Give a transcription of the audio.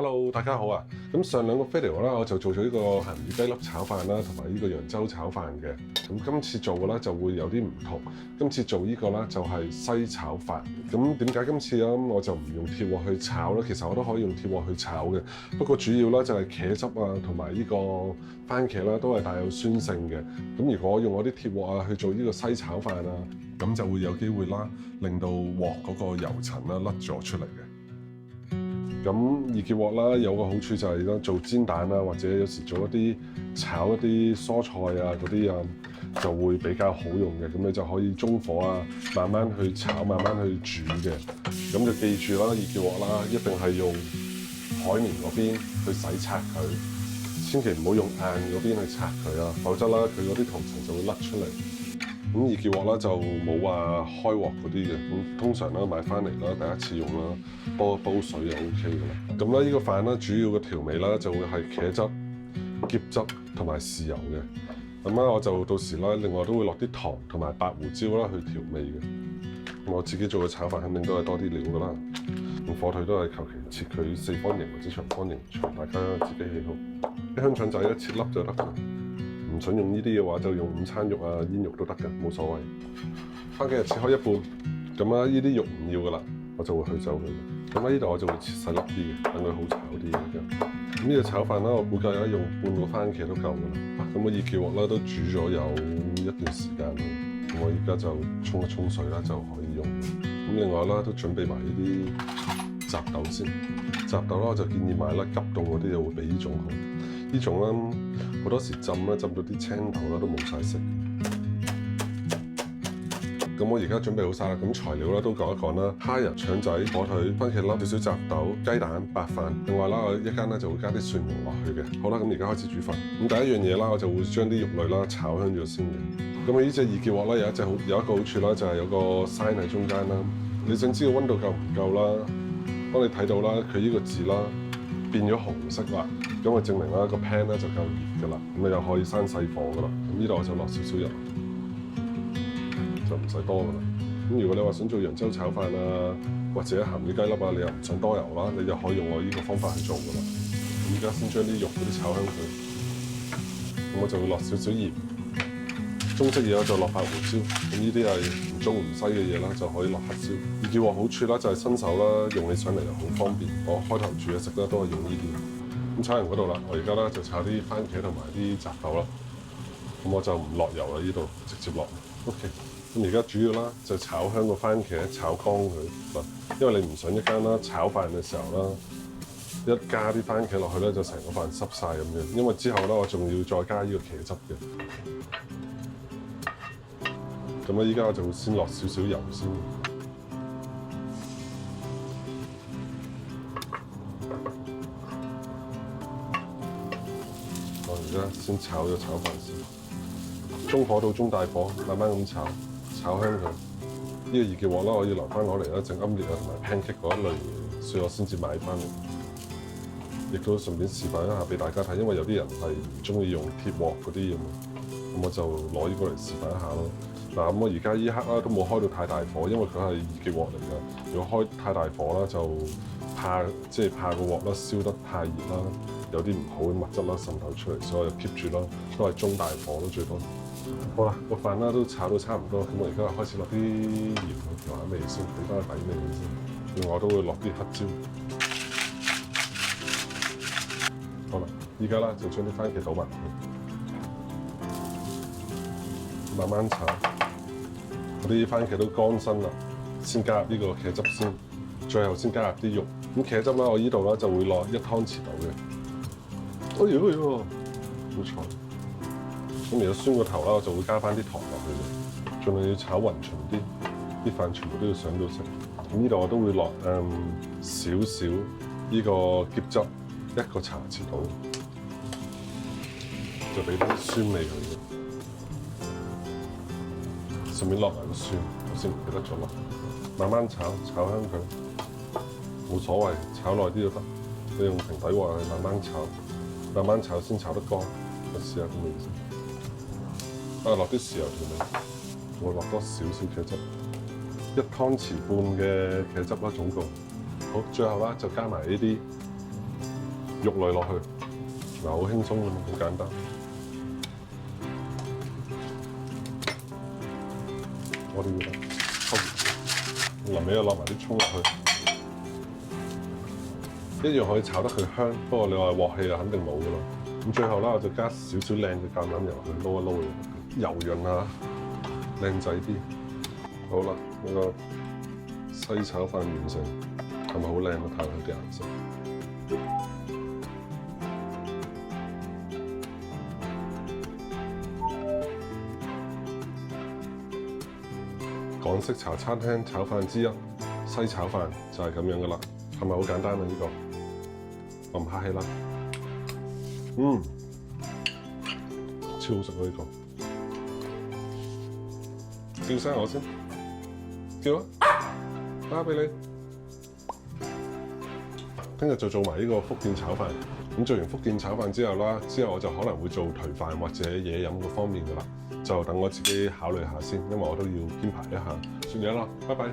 Hello，大家好啊！咁上兩個 video 啦，我就做咗呢個鹹魚雞粒炒飯啦，同埋呢個揚州炒飯嘅。咁今次做嘅咧就會有啲唔同。今次做呢個咧就係西炒飯。咁點解今次咧我就唔用鐵鑊去炒咧？其實我都可以用鐵鑊去炒嘅。不過主要咧就係茄汁啊，同埋呢個番茄啦，都係帶有酸性嘅。咁如果用我啲鐵鑊啊去做呢個西炒飯啊，咁就會有機會啦，令到鑊嗰個油層啦甩咗出嚟嘅。咁易潔鑊啦，有個好處就係咧做煎蛋啊，或者有時做一啲炒一啲蔬菜啊嗰啲啊，就會比較好用嘅。咁你就可以中火啊，慢慢去炒，慢慢去煮嘅。咁就記住啦，易潔鑊啦，一定係用海綿嗰邊去洗刷佢，千祈唔好用硬嗰邊去刷佢啊，否則啦佢嗰啲塗層就會甩出嚟。咁易潔鑊啦就冇話開鑊嗰啲嘅，咁通常咧買翻嚟啦，第一次用啦，煲一煲水就 OK 噶啦。咁咧呢個飯咧主要嘅調味啦就會係茄汁、澀汁同埋豉油嘅。咁咧我就到時咧另外都會落啲糖同埋白胡椒啦去調味嘅。我自己做嘅炒飯肯定都係多啲料噶啦。咁火腿都係求其切佢四方形或者長方形，隨大家自己喜好。啲香腸仔咧切粒就得㗎。唔想用呢啲嘅話，就用午餐肉啊、煙肉都得㗎，冇所謂。番茄就切開一半，咁啊呢啲肉唔要㗎啦，我就會去走佢。咁喺呢度我就會切細粒啲嘅，等佢好炒啲嘅。咁呢個炒飯啦，我估計咧用半個番茄都夠㗎啦。咁我易潔鑊啦都煮咗有一段時間啦，咁我而家就沖一沖水啦就可以用。咁另外啦都準備埋呢啲雜豆先。雜豆啦我就建議買啦急凍嗰啲就會比呢種好。呢種啦好多時浸啦，浸到啲青頭啦都冇晒色。咁我而家準備好晒啦，咁材料啦都講一講啦。蝦仁、腸仔、火腿、番茄粒、少少雜豆、雞蛋、白飯。另外啦，我一間咧就會加啲蒜蓉落去嘅。好啦，咁而家開始煮飯。咁第一樣嘢啦，我就會將啲肉類啦炒香咗先嘅。咁啊，呢隻易潔鑊咧有一個好處啦，就係有個閂喺中間啦。你想知個溫度夠唔夠啦？當你睇到啦，佢呢個字啦變咗紅色啦。咁啊，證明啦個 pan 咧就夠熱㗎啦，咁啊又可以閂細火㗎啦。咁呢度我就落少少油，就唔使多㗎啦。咁如果你話想做揚州炒飯啊，或者鹹魚雞粒啊，你又唔想多油啦，你就可以用我呢個方法去做㗎啦。咁而家先將啲肉嗰啲炒香佢，咁我就會落少少鹽，中式嘢我就落白胡椒。咁呢啲係唔中唔西嘅嘢啦，就可以落黑椒。易潔鑊好處啦，就係新手啦，用起上嚟又好方便。我開頭煮嘢食咧都係用呢啲。咁炒完嗰度啦，我而家咧就炒啲番茄同埋啲雜豆啦。咁我就唔落油啦，呢度直接落。OK。咁而家主要啦就炒香個番茄，炒乾佢嗱，因為你唔想一間啦炒飯嘅時候啦，一加啲番茄落去咧就成個飯濕晒咁樣。因為之後咧我仲要再加呢個茄汁嘅。咁咧依家我就會先落少少油先。我而家先炒咗炒飯先，中火到中大火，慢慢咁炒，炒香佢。呢個易潔鑊啦，我要留翻攞嚟啦，整奄列啊同埋 pancake 嗰一類嘢，所以我先至買翻嚟。亦都順便示範一下俾大家睇，因為有啲人係唔中意用鐵鑊嗰啲咁，咁我就攞呢個嚟示範一下咯。嗱，咁我而家呢刻啦都冇開到太大火，因為佢係易潔鑊嚟㗎。如果開太大火啦，就怕個鑊啦燒得太熱啦，有啲唔好嘅物質啦滲透出嚟，所以我就 keep 住啦，都係中大火咯最多。好啦，個飯啦都炒到差唔多，咁我而家開始落啲鹽去調下味先，俾翻個底味先。另外我都會落啲黑椒。好啦，依家啦就將啲番茄倒埋落去，慢慢炒。嗰啲番茄都乾身啦，先加入呢個茄汁先，最後先加入啲肉。咁茄汁啦，我呢度啦就會落1湯匙到嘅。哎呀，好彩！咁如果酸個頭啦，我就會加翻啲糖落去嘅，盡量要炒勻勻啲，啲飯全部都要上到色。咁呢度我都會落少少呢個澀汁，1個茶匙到，就俾啲酸味佢嘅。順便落埋個蒜，我先唔記得咗落。慢慢炒，炒香佢，冇所謂，炒耐啲都得。你用平底鑊去慢慢炒，慢慢炒先炒得乾。我試下啲味先。落啲豉油調味，我落多少少茄汁，1湯匙半嘅茄汁啦總共。好，最後啦就加埋呢啲肉類落去，嗱好輕鬆咁，好簡單。我哋要抽，臨尾又落埋啲葱落去，一樣可以炒得佢香。不過你話鑊氣就肯定冇噶啦。咁最後啦，我就加少少靚嘅橄欖油去撈一撈佢，油潤啊，靚仔啲。好啦，呢個西炒飯完成，係咪好靚啊？睇下啲顏色。港式茶餐廳炒飯之一，西炒飯就係咁樣噶啦，係咪好簡單啊？呢個我唔客氣啦，超好食啊！呢個叫聲我先，叫啊，打俾你。聽日就做埋呢個福建炒飯，咁做完福建炒飯之後啦，之後我就可能會做頹飯或者嘢飲嗰方面噶啦。就等我自己考慮下先，因為我都要編排一下。算嘢啦，拜拜。